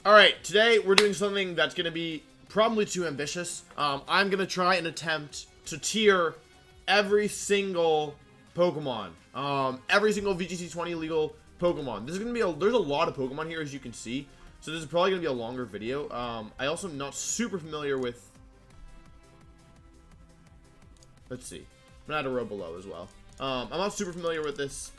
Alright, today we're doing something that's going to be probably too ambitious. I'm going to try and attempt to tier every single Pokemon. Every single VGC 20 legal Pokemon. This is going to be there's a lot of Pokemon here, as you can see. So this is probably going to be a longer video. I also am not super familiar with... Let's see. I'm going to add a row below as well. I'm not super familiar with this...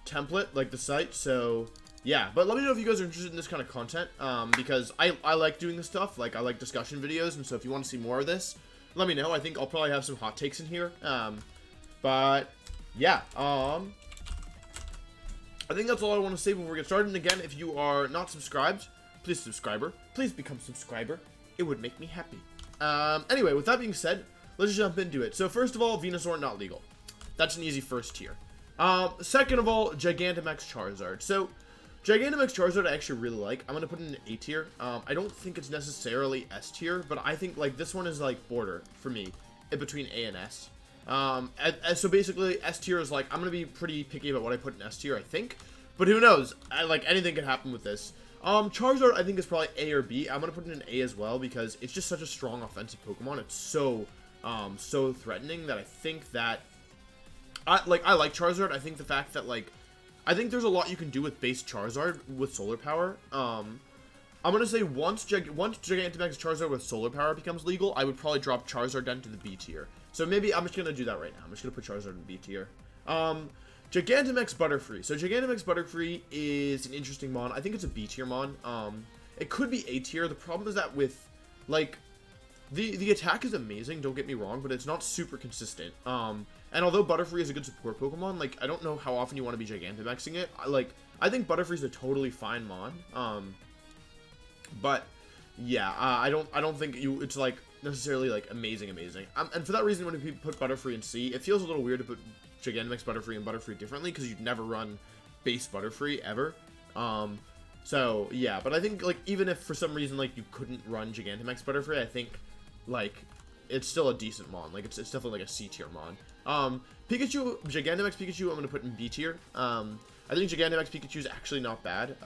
template, like the site, so yeah, but let me know if you guys are interested in this kind of content, because I like doing this stuff, like I like discussion videos, and so if you want to see more of this, let me know. I think I'll probably have some hot takes in here, but yeah, I think that's all I want to say before we get started. And again, if you are not subscribed, please become subscriber. It would make me happy. Anyway, with that being said, let's jump into it. So first of all, Venusaur not legal. That's an easy first tier. Second of all, Gigantamax Charizard. So, Gigantamax Charizard I actually really like. I'm gonna put it in A tier. I don't think it's necessarily S tier, but I think, like, this one is, like, border, for me, in between A and S. So basically, S tier is, like, I'm gonna be pretty picky about what I put in S tier, I think. But who knows? Like, anything can happen with this. Charizard, I think, is probably A or B. I'm gonna put it in A as well, because it's just such a strong offensive Pokemon. It's so, so threatening that I think that... I like Charizard. I think the fact that, like, I think there's a lot you can do with base Charizard with solar power. I'm gonna say once Gigantamax Charizard with solar power becomes legal, I would probably drop Charizard down to the B tier. So maybe I'm just gonna do that right now. I'm just gonna put Charizard in B tier. Gigantamax Butterfree. So Gigantamax Butterfree is an interesting mon. I think it's a B tier mon. It could be A tier. The problem is that with, like, the attack is amazing, don't get me wrong, but it's not super consistent. And although Butterfree is a good support Pokemon, like, I don't know how often you want to be Gigantamaxing it. I think Butterfree's a totally fine mon. But yeah, I don't think it's, like, necessarily, like, amazing. And for that reason, when people put Butterfree in C, it feels a little weird to put Gigantamax Butterfree and Butterfree differently, because you'd never run base Butterfree ever. So yeah, but I think, like, even if for some reason, like, you couldn't run Gigantamax Butterfree, I think, like, it's still a decent mon. Like, it's definitely like a C tier mon. Pikachu, Gigantamax Pikachu, I'm gonna put in B tier. I think Gigantamax Pikachu is actually not bad.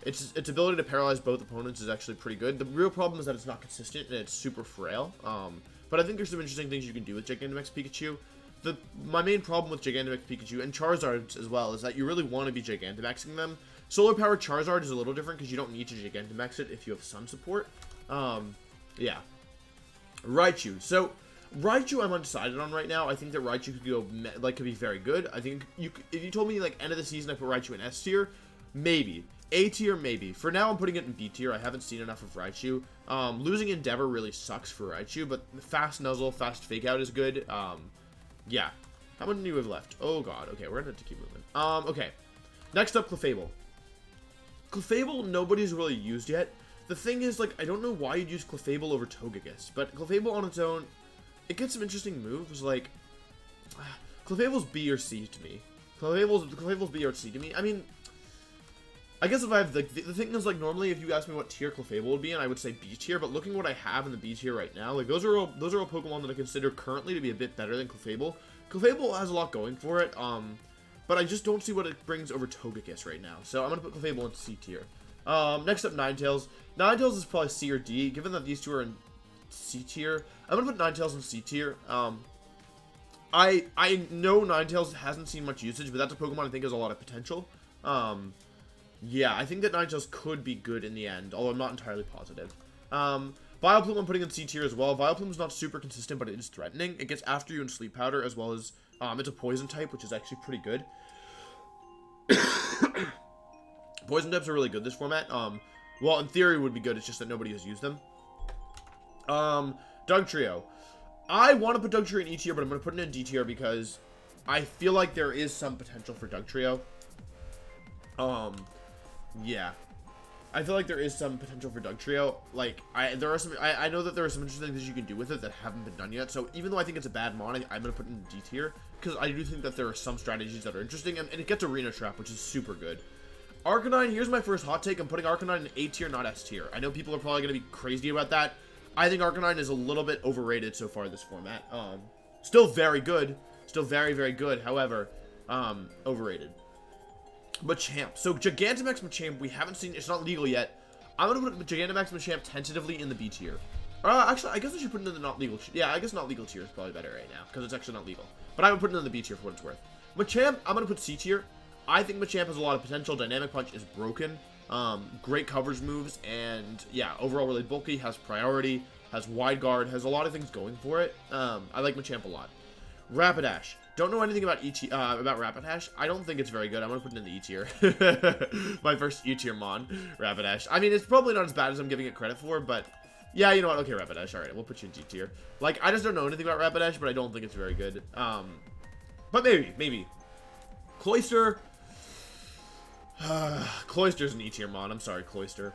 Its ability to paralyze both opponents is actually pretty good. The real problem is that it's not consistent and it's super frail. But I think there's some interesting things you can do with Gigantamax Pikachu. My main problem with Gigantamax Pikachu and Charizard as well is that you really want to be Gigantamaxing them. Solar Power Charizard is a little different because you don't need to Gigantamax it if you have Sun support. Yeah. Raichu. So, Raichu I'm undecided on right now. I think that Raichu could be very good. I think if you told me, like, end of the season I put Raichu in S tier, maybe. A tier, maybe. For now, I'm putting it in B tier. I haven't seen enough of Raichu. Losing Endeavor really sucks for Raichu, but Fast Nuzzle, Fast Fake Out is good. Yeah. How many do we have left? Oh, God. Okay, we're going to have to keep moving. Okay. Next up, Clefable. Clefable, nobody's really used yet. The thing is, like, I don't know why you'd use Clefable over Togekiss, but Clefable on its own, it gets some interesting moves. Like, Clefable's B or C to me. Clefable's B or C to me. I mean, I guess if I have, the thing is, like, normally if you ask me what tier Clefable would be in, I would say B tier, but looking what I have in the B tier right now, like, those are all Pokemon that I consider currently to be a bit better than Clefable. Clefable has a lot going for it, but I just don't see what it brings over Togekiss right now, so I'm gonna put Clefable in C tier. Next up, Ninetales. Ninetales is probably C or D, given that these two are in C tier. I'm gonna put Ninetales in C tier. I know Ninetales hasn't seen much usage, but that's a Pokemon I think has a lot of potential. Yeah, I think that Ninetales could be good in the end, although I'm not entirely positive. Vileplume I'm putting in C tier as well. Vileplume's not super consistent, but it is threatening. It gets after you in Sleep Powder, as well as, it's a Poison type, which is actually pretty good. Poison types are really good this format. Well, in theory would be good, it's just that nobody has used them. Dugtrio. I want to put Dugtrio in E tier, but I'm going to put it in D tier because I feel like there is some potential for Dugtrio. Yeah. I feel like there is some potential for Dugtrio. Like, I know that there are some interesting things you can do with it that haven't been done yet. So even though I think it's a bad mon, I'm going to put it in D tier because I do think that there are some strategies that are interesting, and it gets Arena Trap, which is super good. Arcanine, here's my first hot take. I'm putting Arcanine in A tier, not S tier. I know people are probably going to be crazy about that. I think Arcanine is a little bit overrated so far this format. Still very good. Still very, very good. However, overrated. Machamp. So Gigantamax Machamp, we haven't seen, it's not legal yet. I'm going to put Gigantamax Machamp tentatively in the B tier. Actually, I guess I should put it in the not legal. Yeah, I guess not legal tier is probably better right now, because it's actually not legal. But I'm going to put it in the B tier for what it's worth. Machamp, I'm going to put C tier. I think Machamp has a lot of potential. Dynamic Punch is broken. Great coverage moves, and yeah, overall really bulky, has priority, has wide guard, has a lot of things going for it. I like Machamp a lot. Rapidash. Don't know anything about about Rapidash. I don't think it's very good. I'm gonna put it in the E tier. My first E tier mon, Rapidash. I mean, it's probably not as bad as I'm giving it credit for, but yeah, you know what? Okay, Rapidash. All right, we'll put you in G tier. Like, I just don't know anything about Rapidash, but I don't think it's very good. But maybe. Cloyster. Cloyster's an E tier mon. I'm sorry, Cloyster.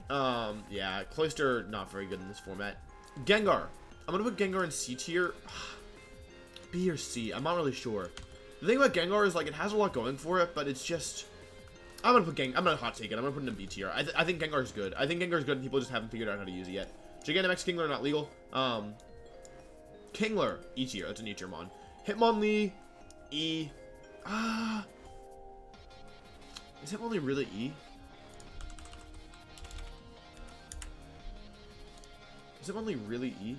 Yeah, Cloyster not very good in this format. Gengar. I'm gonna put Gengar in C tier. B or C, I'm not really sure. The thing about Gengar is, like, it has a lot going for it, but it's just, I'm gonna hot take it. I'm gonna put it in B tier. I think Gengar's good. I think Gengar's good, and people just haven't figured out how to use it yet. Gigantamax Kingler, not legal. Kingler, E tier. That's an E tier mon. Hitmonlee, E. Is Hitmonlee really E? Is Hitmonlee really E?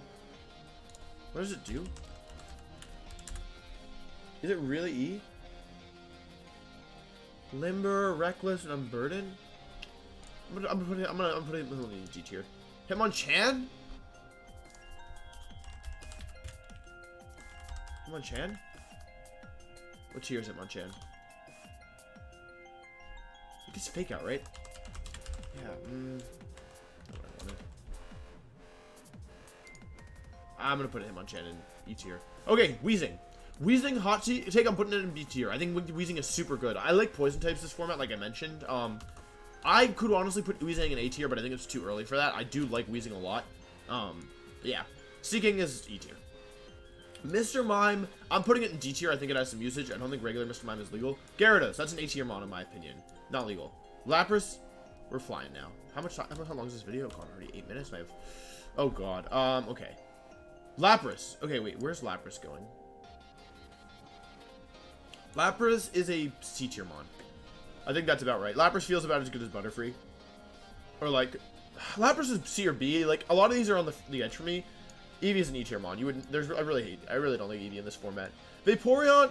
What does it do? Is it really E? Limber, Reckless, and Unburdened? I'm gonna put it in G tier. Hitmonchan? Hitmonchan? What tier is Hitmonchan? It gets fake out, right? Yeah, not what I wanted. I'm gonna put Hitmonchan in E tier. Okay, Weezing. Weezing, hot take, I'm putting it in B tier. I think Weezing is super good. I like poison types this format, like I mentioned. I could honestly put Weezing in A tier, but I think it's too early for that. I do like Weezing a lot. Yeah. Seeking is E tier. Mr. Mime, I'm putting it in D tier. I think it has some usage. I don't think regular Mr. Mime is legal. Gyarados, that's an A tier mon in my opinion. Not legal. Lapras, we're flying now. How long is this video? God, already 8 minutes. I have, oh god. Okay. Lapras. Okay, wait, where's Lapras going? Lapras is a C tier mon. I think that's about right. Lapras feels about as good as Butterfree. Or like, Lapras is C or B. Like, a lot of these are on the edge for me. Eevee is an E tier mon. You would, I really don't like Eevee in this format. Vaporeon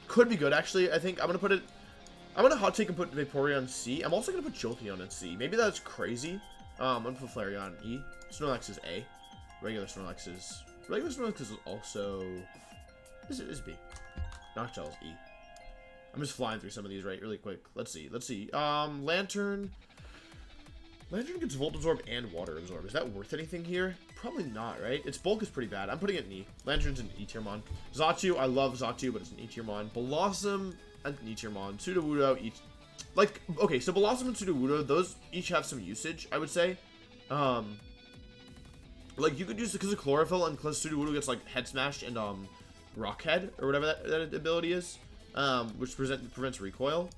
could be good actually. I think I'm gonna hot take and put Vaporeon C. I'm also gonna put Jolteon in C. Maybe that's crazy. I'm gonna put Flareon E. Snorlax is A. Regular Snorlax is also is B. Noctowl is E. I'm just flying through some of these really quick. Let's see. Lantern gets Volt Absorb and Water Absorb. Is that worth anything here? Probably not, right? Its bulk is pretty bad. I'm putting it in E. Lantern's an E tier mon. Xatu, I love Xatu, but it's an E tier mon. Blossom, an E tier mon. Sudowoodo, E. Like, okay, so Blossom and Sudowoodo, those each have some usage, I would say. Like, you could use it because of Chlorophyll, and because Sudowoodo gets, like, Head Smashed and, Rockhead, or whatever that ability is. Which prevents recoil.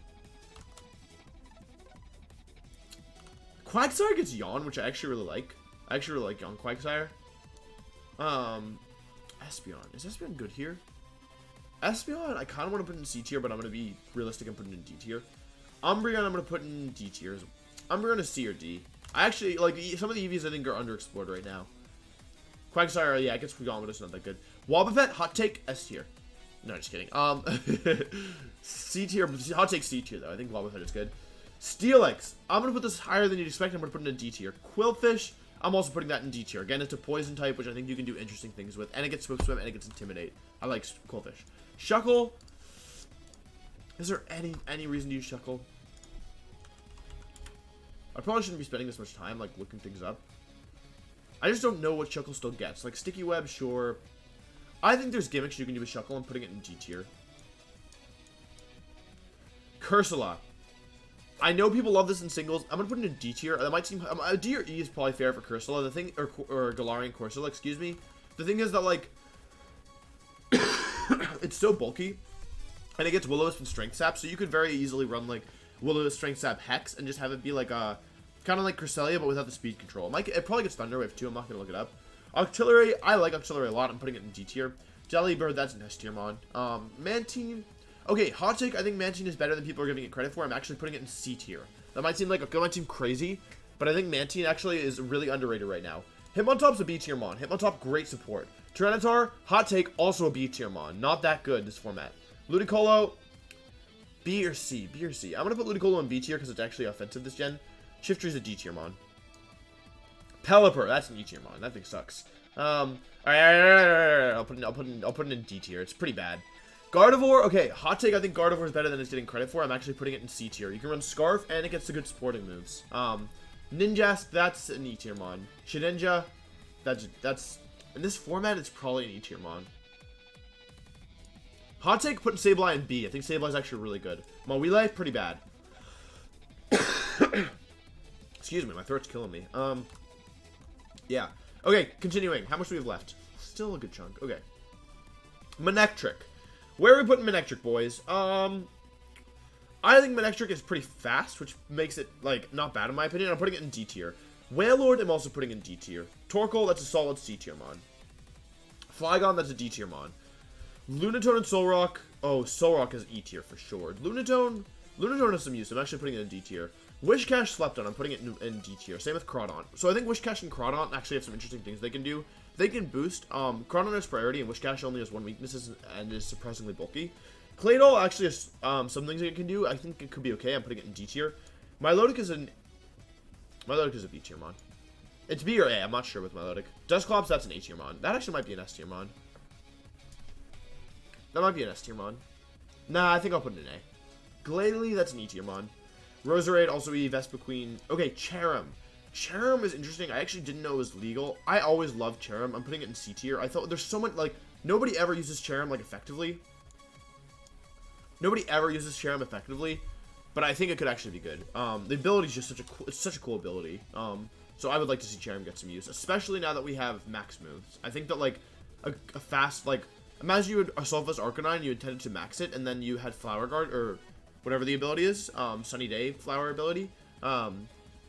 Quagsire gets Yawn, which I actually really like. I actually really like Yawn Quagsire. Espeon. Is Espeon good here? Espeon, I kind of want to put in C tier, but I'm going to be realistic and put it in D tier. Umbreon, I'm going to put in D tier. Umbreon is C or D. I actually, like, some of the EVs I think are underexplored right now. Quagsire, yeah, it gets Flygon, but it's not that good. Wobbuffet, hot take, S tier. No, just kidding. C tier, hot take C tier though. I think Wobbuffet is good. Steelix, I'm gonna put this higher than you'd expect. I'm gonna put it in D tier. Quillfish, I'm also putting that in D tier. Again, it's a poison type, which I think you can do interesting things with, and it gets Swift Swim and it gets Intimidate. I like Quillfish. Chuckle, is there any reason to use Chuckle? I probably shouldn't be spending this much time like looking things up. I just don't know what Chuckle still gets. Like Sticky Web, sure. I think there's gimmicks you can do with Chuckle. I'm putting it in D tier. Cursula. I know people love this in singles. I'm gonna put it in D tier. That might seem D or E is probably fair for Cursula. The thing, or Galarian Cursula, excuse me. The thing is that like it's so bulky, and it gets Will-O-Wisp and Strength Sap, so you could very easily run like Will-O-Wisp, Strength Sap, Hex, and just have it be like a kind of like Cresselia, but without the speed control. It probably gets Thunder Wave too. I'm not gonna look it up. Octillery, I like Octillery a lot. I'm putting it in D tier. Jellybird, that's an S tier mon. Mantine. Okay, hot take, I think Mantine is better than people are giving it credit for. I'm actually putting it in C tier. That might seem crazy, but I think Mantine actually is really underrated right now. Hitmontop's a B tier mon. Hitmontop, great support. Tyranitar, hot take, also a B tier mon. Not that good, this format. Ludicolo, B or C? B or C? I'm going to put Ludicolo in B tier because it's actually offensive this gen. Shiftry's a D tier mon. Pelipper, that's an E tier mon. That thing sucks. Alright, I'll put it in D tier. It's pretty bad. Gardevoir, okay, hot take, I think Gardevoir is better than it's getting credit for. I'm actually putting it in C tier. You can run Scarf, and it gets the good supporting moves. Ninjask, that's an E tier mon. Shedinja, that's in this format, it's probably an E tier mon. Hot take, putting Sableye in B. I think Sableye is actually really good. Weavile, pretty bad. Excuse me, my throat's killing me. Yeah. Okay, continuing. How much do we have left? Still a good chunk. Okay. Manectric. Where are we putting Manectric, boys? I think Manectric is pretty fast, which makes it, like, not bad in my opinion. I'm putting it in D tier. Wailord, I'm also putting in D tier. Torkoal, that's a solid C tier mon. Flygon, that's a D tier mon. Lunatone and Solrock. Oh, Solrock is E tier for sure. Lunatone has some use. I'm actually putting it in D tier. Wishcash slept on. I'm putting it in D tier. Same with Crawdaunt. So I think Wishcash and Crawdaunt actually have some interesting things they can do. They can boost. Crawdaunt has priority, and Wishcash only has one weakness and is surprisingly bulky. Claydol actually has some things it can do. I think it could be okay. I'm putting it in D tier. Milotic is a B tier mon. It's B or A. I'm not sure with Milotic. Dusclops, that's an A tier mon. That actually might be an S tier mon. That might be an S tier mon. Nah, I think I'll put it in A. Glalie, that's an E tier mon. Roserade, also E. Vespiquen. Okay, Cherrim. Cherrim is interesting. I actually didn't know it was legal. I always loved Cherrim. I'm putting it in C tier. I thought there's so much, like, nobody ever uses Cherrim, like, effectively. Nobody ever uses Cherrim effectively, but I think it could actually be good. The ability is just such a cool ability. So I would like to see Cherrim get some use, especially now that we have max moves. I think that, like, a fast, like, imagine you had Asulfas Arcanine, you intended to max it, and then you had Flower Guard, or whatever the ability is, Sunny Day Flower ability.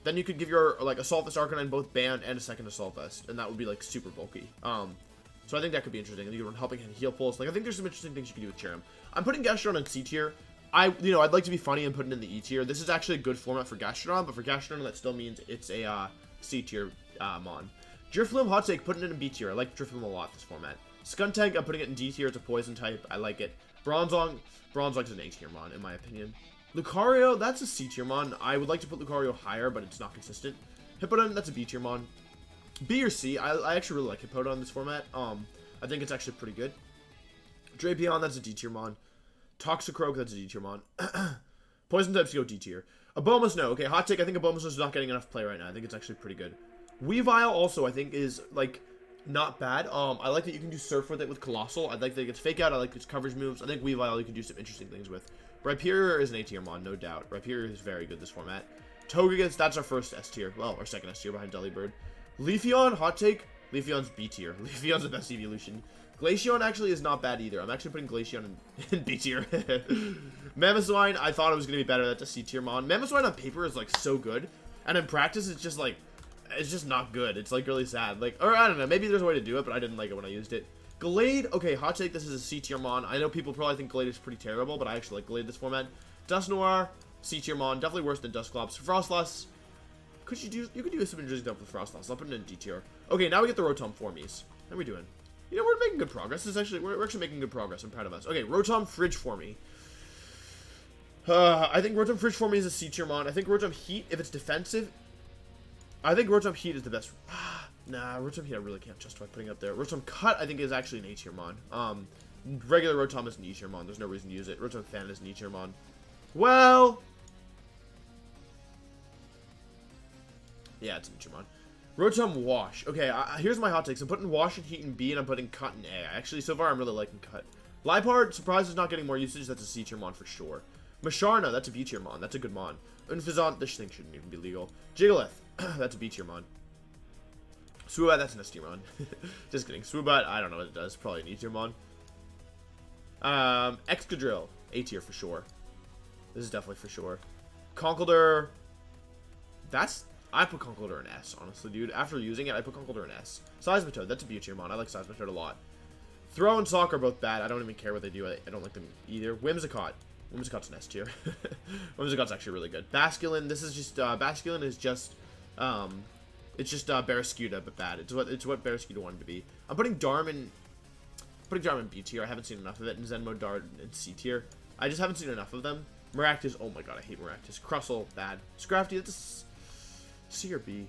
Then you could give your, like, Asulfas Arcanine both banned and a second Asulfas, and that would be, like, super bulky. So I think that could be interesting. You can helping and heal pulse. Like, I think there's some interesting things you can do with Cherrim. I'm putting Gastrodon in C tier. I'd like to be funny and put it in the E tier. This is actually a good format for Gastrodon, but for Gastrodon, that still means it's a C tier mon. Drifloon, hot take, putting it in B tier. I like Drifloon a lot this format. Skuntank, I'm putting it in D tier. It's a poison type. I like it. Bronzong is an A tier mon, in my opinion. Lucario, that's a C tier mon. I would like to put Lucario higher, but it's not consistent. Hippowdon, that's a B tier mon. B or C. I actually really like Hippowdon in this format. I think it's actually pretty good. Drapion, that's a D tier mon. Toxicroak, that's a D tier mon. Poison types go D tier. Abomasnow, okay, hot take. I think Abomasnow is not getting enough play right now. I think it's actually pretty good. Weavile also, I think, is, like, not bad. I like that you can do Surf with it with Colossal. I like that it gets Fake Out. I like its coverage moves. I think Weavile you can do some interesting things with. Rhyperior is an A tier mon, no doubt. Rhyperior is very good this format. Togekiss, that's our first S tier. Well, our second S tier behind Delibird. Leafeon, hot take. Leafeon's B tier. Leafeon's the best evolution. Glaceon actually is not bad either. I'm actually putting Glaceon in B tier. Mamoswine, I thought it was going to be better. That's a C tier mon. Mamoswine on paper is, like, so good. And in practice, it's just, like, it's just not good. It's, like, really sad. Like, or I don't know. Maybe there's a way to do it, but I didn't like it when I used it. Glade, okay, hot take. This is a C tier mon. I know people probably think Glade is pretty terrible, but I actually like Glade this format. Dusknoir, C tier mon. Definitely worse than Dusclops. Frostlass, you could do some interesting stuff with Frostlass. I'll put it in D tier. Okay, now we get the Rotom Formies. How are we doing? You know, we're making good progress. We're actually making good progress. I'm proud of us. Okay, Rotom Fridge Formie. I think Rotom Fridge Formie is a C tier mon. I think Rotom Heat, if it's defensive, I think Rotom Heat is the best. Nah, Rotom Heat I really can't justify putting up there. Rotom Cut, I think, is actually an A tier mon. Regular Rotom is an E tier mon. There's no reason to use it. Rotom Fan is an E tier mon. Well, yeah, it's an E tier mon. Rotom Wash. Okay, here's my hot takes. I'm putting Wash and Heat in B, and I'm putting Cut in A. Actually, so far, I'm really liking Cut. Liepard, surprised is not getting more usage. That's a C tier mon for sure. Masharna, that's a B tier mon. That's a good mon. Unfizant, this thing shouldn't even be legal. Jigglyph, that's a B tier mon. Swoobat, that's an S tier mon. Just kidding. Swoobat, I don't know what it does. Probably an E tier mon. Excadrill, A tier for sure. This is definitely for sure. Conkeldurr, I put Conkeldurr in S, honestly, dude. After using it, I put Conkeldurr in S. Seismitoad, that's a B tier mon. I like Seismitoad a lot. Throw and Soccer are both bad. I don't even care what they do. I don't like them either. Whimsicott. Whimsicott's an S tier. Whimsicott's actually really good. Basculin, this is just, Basculin is just, it's just, Barraskewda, but bad. It's what Barraskewda wanted to be. I'm putting Darman B tier. I haven't seen enough of it. And Zenmo Dart in C tier. I just haven't seen enough of them. Maractus, oh my god, I hate Maractus. Crustle, bad. Scrafty, that's C or B.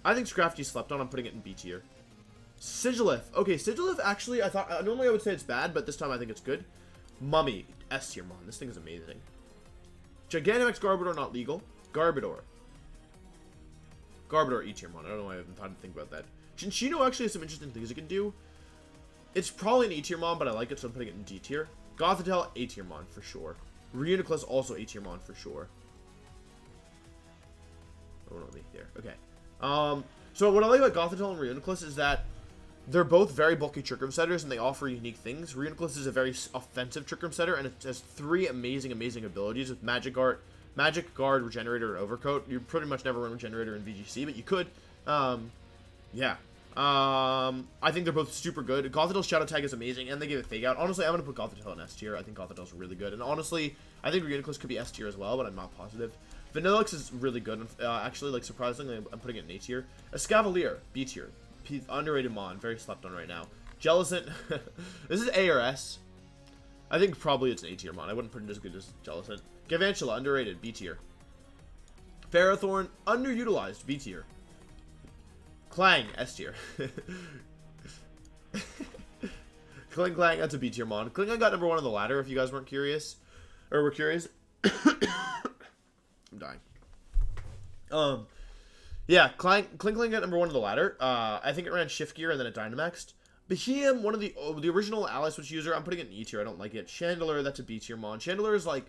I think Scrafty slept on. I'm putting it in B tier. Sigilyph. Okay, Sigilyph, actually, I thought, normally I would say it's bad, but this time I think it's good. Mummy, S tier, mon. This thing is amazing. Gigantamax Garbodor, not legal. Garbodor, E tier, mon. I don't know why I haven't thought to think about that. Chinchino actually has some interesting things it can do. It's probably an E tier, mon, but I like it, so I'm putting it in D tier. Gothitelle, A tier, mon, for sure. Reuniclus, also A tier, mon, for sure. Oh, no, me there. Okay. So what I like about Gothitelle and Reuniclus is that they're both very bulky Trick Room setters, and they offer unique things. Reuniclus is a very offensive Trick Room setter, and it has 3 amazing abilities with Magic Guard, Regenerator, and Overcoat. You pretty much never run Regenerator in VGC, but you could. Yeah. I think they're both super good. Gothitel's Shadow Tag is amazing, and they give it Fake Out. Honestly, I'm going to put Gothitelle in S tier. I think Gothitel's really good. And honestly, I think Reuniclus could be S tier as well, but I'm not positive. Vanillix is really good. Actually, like, surprisingly, I'm putting it in A tier. Escavalier, B tier. Underrated mon, very slept on right now. Jellicent, this is A or S. I think probably it's an A tier mon. I wouldn't put it as good as Jellicent. Galvantula, underrated, B tier. Ferrothorn, underutilized, B tier. Clang, S tier. Kling, that's a B tier mon. Klingon got number 1 on the ladder, if you guys weren't curious. Or were curious. I'm dying. Yeah, Kling got number 1 on the ladder. I think it ran Shift Gear and then it Dynamaxed. Behem, one of the original Ally Switch user. I'm putting it in E tier. I don't like it. Chandelure, that's a B tier mon. Chandelure is like,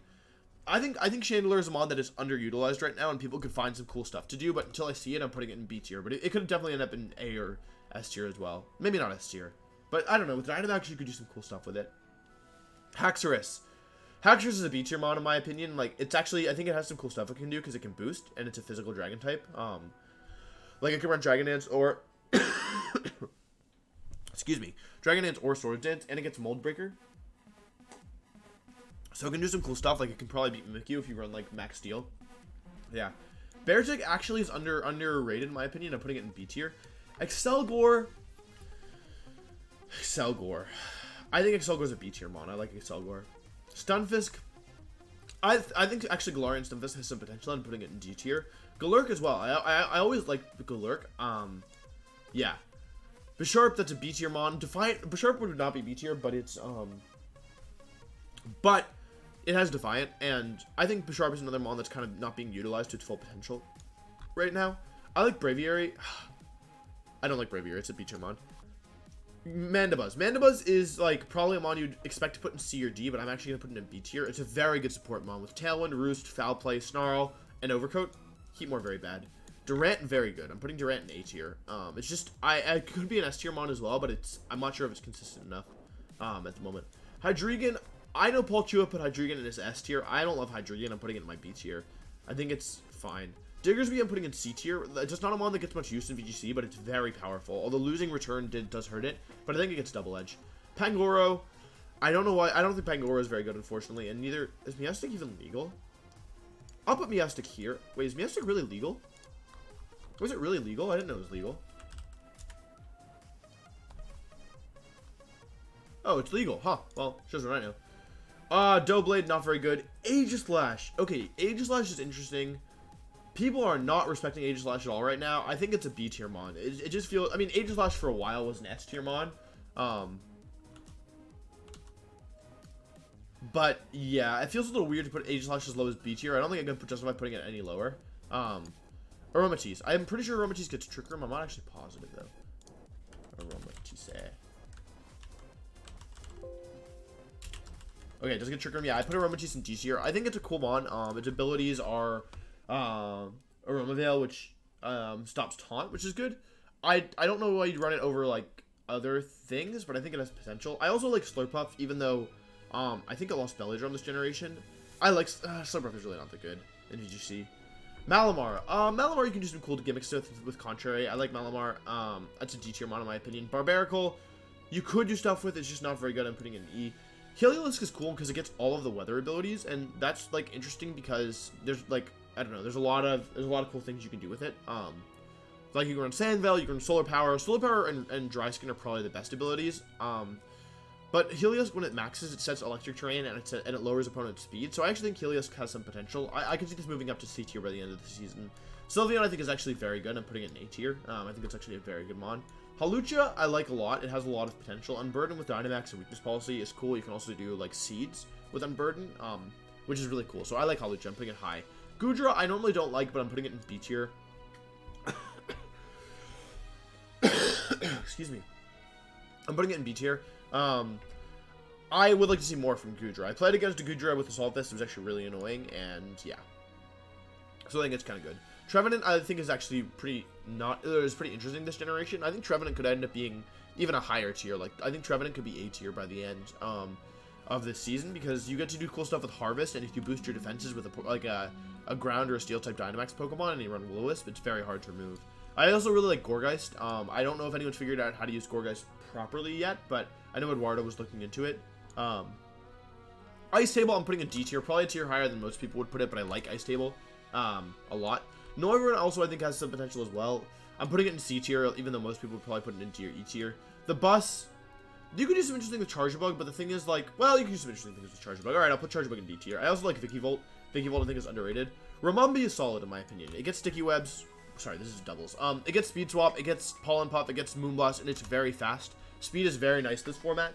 I think Chandelure is a mon that is underutilized right now, and people could find some cool stuff to do. But until I see it, I'm putting it in B tier. But it could definitely end up in A or S tier as well. Maybe not S tier, but I don't know. With Dynamax, you could do some cool stuff with it. Haxorus. Haxorus is a B tier mon in my opinion. Like, it's actually, I think it has some cool stuff it can do because it can boost, and it's a physical dragon type. Like, it can run Dragon Dance or excuse me, Dragon Dance or Sword Dance, and it gets Mold Breaker. So it can do some cool stuff. Like, it can probably beat Mimikyu if you run like Max Steel. Yeah, Beartic actually is underrated in my opinion. I'm putting it in B tier. Excelgor. I think Excelgor is a B tier mon. I like Excelgor. Stunfisk. I think actually Galarian Stunfisk has some potential. I'm putting it in D tier. Galurk as well. I always like Galurk. Yeah. Bisharp, that's a B tier mon. Defiant. Bisharp would not be B tier, but it's but it has Defiant, and I think Bisharp is another mon that's kind of not being utilized to its full potential right now. I like Braviary. I don't like Braviary. It's a B tier mon. Mandibuzz. Mandibuzz is like probably a mon you'd expect to put in C or D, but I'm actually gonna put it in B tier. It's a very good support mon with Tailwind, Roost, Foul Play, Snarl, and Overcoat. Heatmore very bad. Durant very good. I'm putting Durant in A tier. It's just I could be an S tier mon as well, but I'm not sure if it's consistent enough at the moment. Hydreigon. I know Paul Chua put Hydreigon in his S tier. I don't love Hydreigon. I'm putting it in my B tier. I think it's fine. Diggersby I'm putting in C tier. It's just not a mon that gets much use in VGC, but it's very powerful. Although losing return does hurt it, but I think it gets double edge. Pangoro. I don't know why. I don't think Pangoro is very good, unfortunately, and neither is Miastic even legal. I'll put Miastic here. Wait, is Miastic really legal? Was it really legal? I didn't know it was legal. Oh, it's legal. Huh. Well, shows what I know. Doughblade, not very good. Aegislash. Okay, Aegislash is interesting. People are not respecting Aegislash at all right now. I think it's a B tier mon. It just feels... I mean, Aegislash for a while was an S tier mon. But, yeah, it feels a little weird to put Aegislash as low as B tier. I don't think I can justify putting it any lower. Aromatisse. I'm pretty sure Aromatisse gets Trick Room. I'm not actually positive, though. Aromatisse. Okay, does it get Trick Room? Yeah, I put Aromatisse in D tier. I think it's a cool mon. Its abilities are Aromavale, which stops Taunt, which is good. I don't know why you'd run it over, like, other things, but I think it has potential. I also like Slurpuff, even though I think it lost Belladrum this generation. I like Slurpuff is really not that good in VGC. Malamar. Malamar you can do some cool gimmicks with Contrary. I like Malamar. That's a D tier mon in my opinion. Barbaracle. you could do stuff with. It's just not very good. I'm putting it in E. Heliolisk is cool because it gets all of the weather abilities, and that's like interesting because there's like, I don't know, there's a lot of cool things you can do with it. Like you can run Sand Veil, you can run Solar Power. Solar Power and Dry Skin are probably the best abilities. But Heliolisk, when it maxes, it sets Electric Terrain and it lowers opponent's speed. So I actually think Heliolisk has some potential. I can see this moving up to C tier by the end of the season. Sylveon I think is actually very good. I'm putting it in A tier. I think it's actually a very good mon. Hawlucha I like a lot. It has a lot of potential. Unburden with Dynamax and Weakness Policy is cool. You can also do like Seeds with Unburden, which is really cool. So I like Hawlucha. I'm putting it high. Gourgeist I normally don't like, but I'm putting it in B tier. Excuse me. I'm putting it in B tier. I would like to see more from Gourgeist. I played against a Gourgeist with Assault Vest. It was actually really annoying, and yeah. So I think it's kind of good. Trevenant, I think, is actually pretty interesting this generation. I think Trevenant could end up being even a higher tier. Like, I think Trevenant could be A tier by the end of this season because you get to do cool stuff with Harvest, and if you boost your defenses with a ground or a steel type Dynamax Pokemon and you run Will-O-Wisp, it's very hard to remove. I also really like Gourgeist. I don't know if anyone's figured out how to use Gourgeist properly yet, but I know Eduardo was looking into it. Ice Table, I'm putting a D tier, probably a tier higher than most people would put it, but I like Ice Table a lot. Noivern also I think has some potential as well. I'm putting it in C tier, even though most people would probably put it in D or E tier. The Bus, you could do some interesting with Charjabug, but the thing is, like, well, you can do some interesting things with Charjabug. Alright, I'll put Charjabug in D tier. I also like Vicky Volt. Vicky Volt I think is underrated. Ramumbi is solid in my opinion. It gets Sticky Webs. Sorry, this is doubles. It gets Speed Swap, it gets Pollen Puff, it gets Moonblast, and it's very fast. Speed is very nice this format.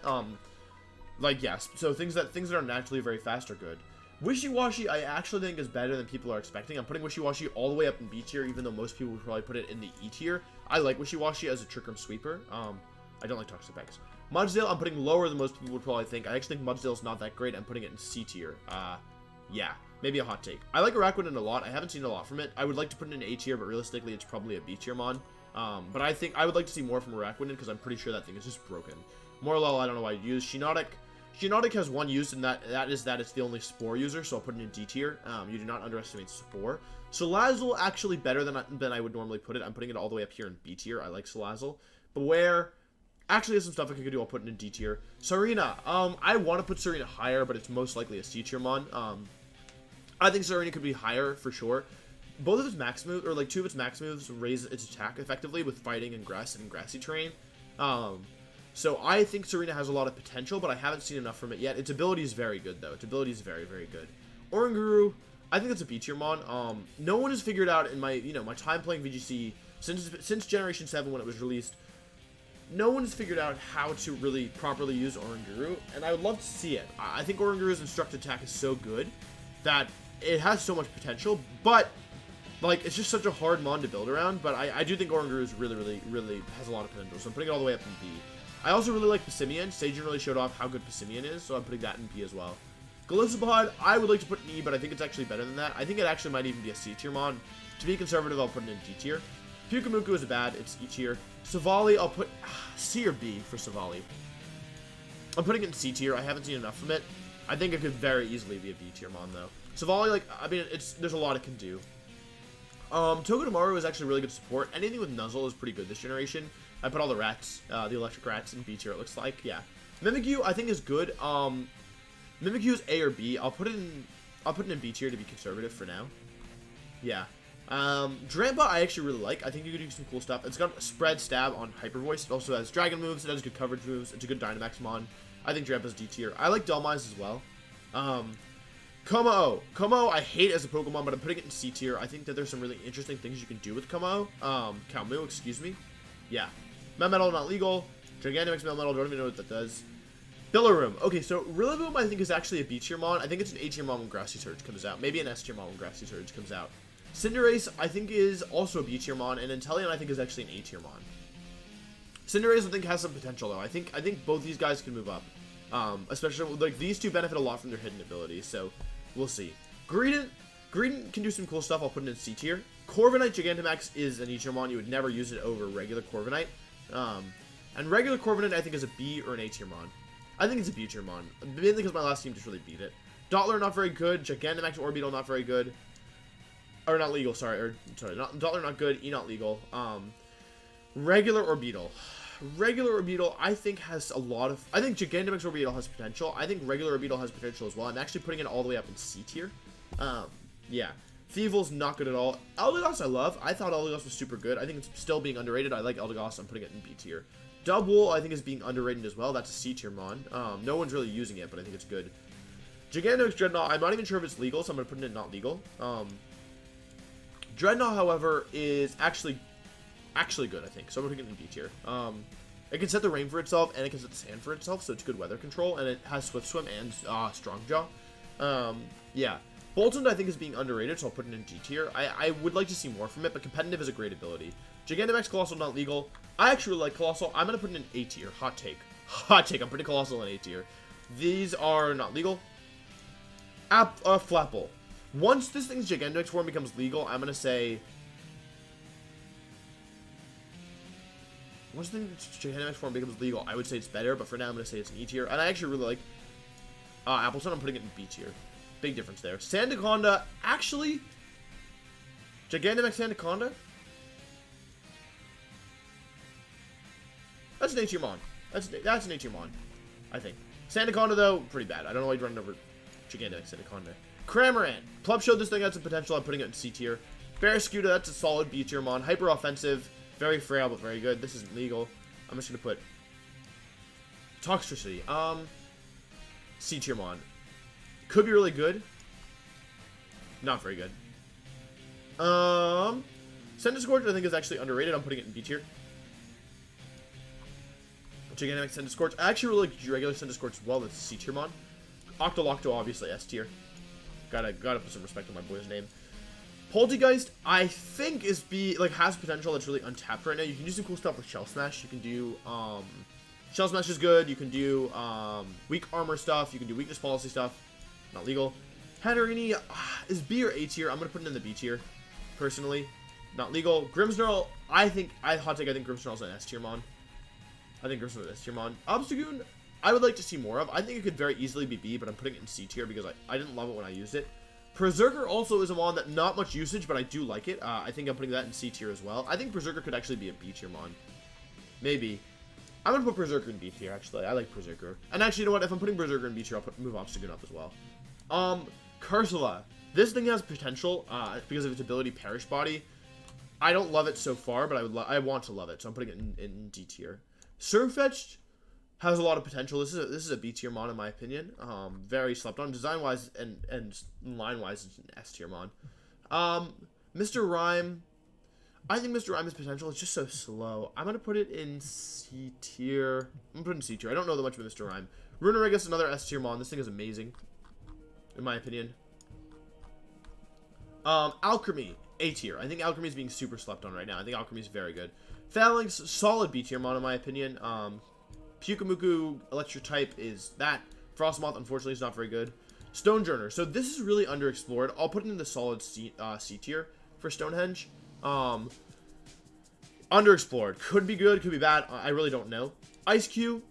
Like, yes, so things that are naturally very fast are good. Wishy Washy, I actually think is better than people are expecting. I'm putting Wishy Washy all the way up in B tier, even though most people would probably put it in the E tier. I like Wishy Washy as a Trick Room Sweeper. I don't like Toxic Bags. Mudsdale, I'm putting lower than most people would probably think. I actually think Mudsdale's not that great. I'm putting it in C tier. Yeah, maybe a hot take. I like Araquanid a lot. I haven't seen a lot from it. I would like to put it in A tier, but realistically, it's probably a B tier mon. But I think I would like to see more from Araquanid because I'm pretty sure that thing is just broken. Morlul, I don't know why you use. Shiinotic has one use, and that is that it's the only Spore user, so I'll put it in D tier. You do not underestimate Spore. Salazzle, actually better than I would normally put it. I'm putting it all the way up here in B tier. I like Salazzle. Beware, actually has some stuff I could do. I'll put it in D tier. Serena, I want to put Serena higher, but it's most likely a C tier mon. I think Serena could be higher for sure. Both of its max moves, or like two of its max moves, raise its attack effectively with fighting and grass and grassy terrain. So I think Serena has a lot of potential, but I haven't seen enough from it yet. Its ability is very good, though. Its ability is very, very good. Oren Guru, I think that's a B tier mon. No one has figured out in my time playing VGC since Generation 7 when it was released. No one has figured out how to really properly use Oren Guru, and I would love to see it. I think Oren Guru's instructed attack is so good that it has so much potential, but like it's just such a hard mon to build around. But I do think Oren Guru is really has a lot of potential, so I'm putting it all the way up in B. I also really like Passimian. Sajin really showed off how good Passimian is, so I'm putting that in B as well. Golisopod, I would like to put in E, but I think it's actually better than that. I think it actually might even be a C tier mon. To be conservative, I'll put it in D tier. Pyukumuku is bad, it's E tier. Savali, I'll put C or B for Savali. I'm putting it in C tier. I haven't seen enough from it. I think it could very easily be a B tier mon though. Savali, like, I mean, there's a lot it can do. Togedemaru is actually really good support. Anything with Nuzzle is pretty good this generation. I put all the rats, the electric rats in B tier, it looks like, yeah. Mimikyu, I think is good. Mimikyu is A or B. I'll put it in B tier to be conservative for now. Yeah. Drampa I actually really like. I think you could do some cool stuff. It's got Spread, Stab on Hyper Voice. It also has Dragon moves. It has good coverage moves. It's a good Dynamax mon. I think Drampa's D tier. I like Dhelmise as well. Como I hate as a Pokemon, but I'm putting it in C tier. I think that there's some really interesting things you can do with Como. Kalmu, excuse me. Yeah. Melmetal, not legal. Gigantamax Melmetal, don't even know what that does. Billaroom. Okay, so Rillaboom I think is actually a B tier mon. I think it's an A tier mon when Grassy Surge comes out. Maybe an S tier mon when Grassy Surge comes out. Cinderace I think is also a B tier mon, and Inteleon I think is actually an A tier mon. Cinderace I think has some potential though. I think both these guys can move up. Especially like these two benefit a lot from their hidden abilities, so we'll see. Greedent can do some cool stuff. I'll put it in C tier. Corviknight Gigantamax is an E tier mon. You would never use it over regular Corviknight. And regular Corviknight I think is a B or an A tier mon. I think it's a B tier mon, mainly because my last team just really beat it. Dottler not very good. Gigantamax Orbeetle not very good. Or not legal, sorry. Dottler not good. E not legal. Regular Orbeetle. regular Weavile, I think, has a lot of... I think Gigantamax Weavile has potential. I think regular Weavile has potential as well. I'm actually putting it all the way up in C tier. Yeah. Thievul's not good at all. Eldegoss I love. I thought Eldegoss was super good. I think it's still being underrated. I like Eldegoss. I'm putting it in B tier. Dubwool, I think, is being underrated as well. That's a C tier mon. No one's really using it, but I think it's good. Gigantamax Dreadnought, I'm not even sure if it's legal, so I'm going to put it in not legal. Dreadnought, however, is actually good, I think. So I'm going to put it in B tier. It can set the rain for itself, and it can set the sand for itself, so it's good weather control, and it has Swift Swim and Strong Jaw. Yeah. Boltund, I think, is being underrated, so I'll put it in G tier. I would like to see more from it, but competitive is a great ability. Gigantamax Colossal, not legal. I actually really like Colossal. I'm going to put it in A tier. Hot take. Hot take. I'm putting Colossal in A tier. These are not legal. Flapple. Once this thing's Gigantamax form becomes legal, I'm going to say... Once the Gigantamax form becomes legal, I would say it's better, but for now I'm going to say it's an E tier. And I actually really like Appletun. I'm putting it in B tier. Big difference there. Sandaconda, actually, Gigantamax Sandaconda? That's an A tier mon. That's an A tier mon, I think. Sandaconda, though, pretty bad. I don't know why you'd run over Gigantamax Sandaconda. Cramorant. Plub showed this thing had some potential. I'm putting it in C tier. Barraskewda, that's a solid B tier mon. Hyper offensive. Very frail, but very good. This isn't legal. I'm just going to put Toxtricity. C tier mon. Could be really good. Not very good. Centiskorch, I think, is actually underrated. I'm putting it in B tier. Gigantamax Centiskorch. I actually really like regular Centiskorch as well. That's a C tier mon. Octolocto, obviously, S tier. Gotta put some respect on my boy's name. Poltegeist, I think, has potential that's really untapped right now. You can do some cool stuff with Shell Smash. You can do, Shell Smash is good. You can do, weak armor stuff. You can do weakness policy stuff. Not legal. Hatterini is B or A tier. I'm going to put it in the B tier, personally. Not legal. Grimmsnarl, I think Grimmsnarl's an S tier mon. I think Grimmsnarl's an S tier mon. Obstagoon, I would like to see more of. I think it could very easily be B, but I'm putting it in C tier because I didn't love it when I used it. Berserker also is a mon that not much usage, but I do like it. I think I'm putting that in C tier as well. I think Berserker could actually be a B tier mon. Maybe. I'm going to put Berserker in B tier, actually. I like Berserker. And actually, you know what? If I'm putting Berserker in B tier, I'll move Obstagoon up as well. Cursula. This thing has potential because of its ability Perish Body. I don't love it so far, but I want to love it, so I'm putting it in D tier. Surfetched has a lot of potential. This is a B tier mon in my opinion. Very slept on. Design wise and line wise, it's an S tier mon. Mr. Rhyme. I think Mr. Rhyme has potential. It's just so slow. I'm gonna put it in C tier. I'm gonna put it in C tier. I don't know that much about Mr. Rhyme. Runerigus, another S tier mon. This thing is amazing, in my opinion. Alchemy, A tier. I think Alchemy is being super slept on right now. I think Alchemy is very good. Phalanx, solid B tier mon in my opinion. Pyukumuku, electric type is that. Frostmoth, unfortunately, is not very good. Stonejourner. So this is really underexplored. I'll put it in the solid C tier for Stonehenge. Underexplored. Could be good, could be bad. I really don't know. Ice Cube,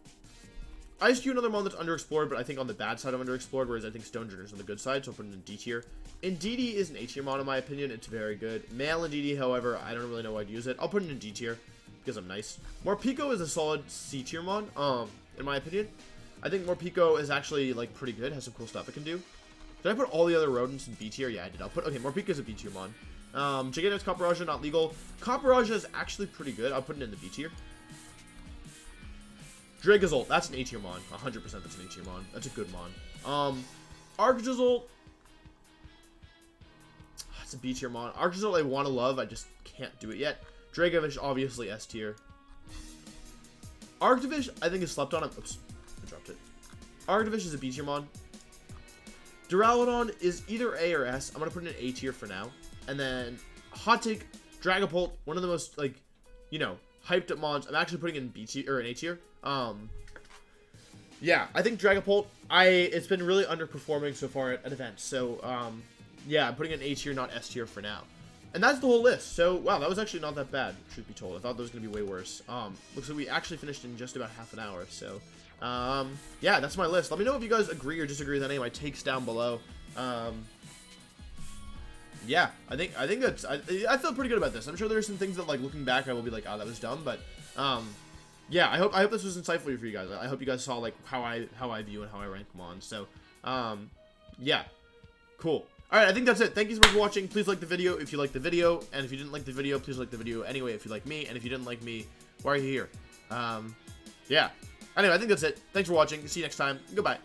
another mon that's underexplored, but I think on the bad side of underexplored, whereas I think Stonejourner's on the good side, so I'll put it in D tier. Indeedee is an A tier mon in my opinion. It's very good. Male Indeedee, however, I don't really know why I'd use it. I'll put it in D tier because I'm nice. Morpeko is a solid C tier mon, in my opinion. I think Morpeko is actually, like, pretty good. Has some cool stuff it can do. Did I put all the other rodents in B tier? Yeah, I did. Okay, Morpeko is a B tier mon. Gigantamax Copperaja, not legal. Copperaja is actually pretty good. I'll put it in the B tier. Dragozolt, that's an A tier mon. 100% that's an A tier mon. That's a good mon. Arctozolt, that's a B tier mon. Arctozolt I want to love, I just can't do it yet. Dragovish, obviously S tier. Arctovish, I think is slept on. Oops, I dropped it. Arctovish is a B tier mon. Duraludon is either A or S. I'm going to put it in A tier for now. And then, hot take, Dragapult, one of the most, like, you know, hyped up mons. I'm actually putting it in B tier, or in A tier. Yeah, I think Dragapult, it's been really underperforming so far at events. So, yeah, I'm putting it in A tier, not S tier for now. And that's the whole list. So, wow, that was actually not that bad, truth be told. I thought that was going to be way worse. Looks like we actually finished in just about half an hour. So, yeah, that's my list. Let me know if you guys agree or disagree with any of my takes down below. Yeah, I think that's, I feel pretty good about this. I'm sure there's some things that, like, looking back, I will be like, oh, that was dumb, but, yeah, I hope this was insightful for you guys. I hope you guys saw like how I view and how I rank Mon. So, yeah, cool. All right, I think that's it. Thank you so much for watching. Please like the video if you liked the video, and if you didn't like the video, please like the video anyway if you like me, and if you didn't like me, why are you here? Yeah. Anyway, I think that's it. Thanks for watching. See you next time. Goodbye.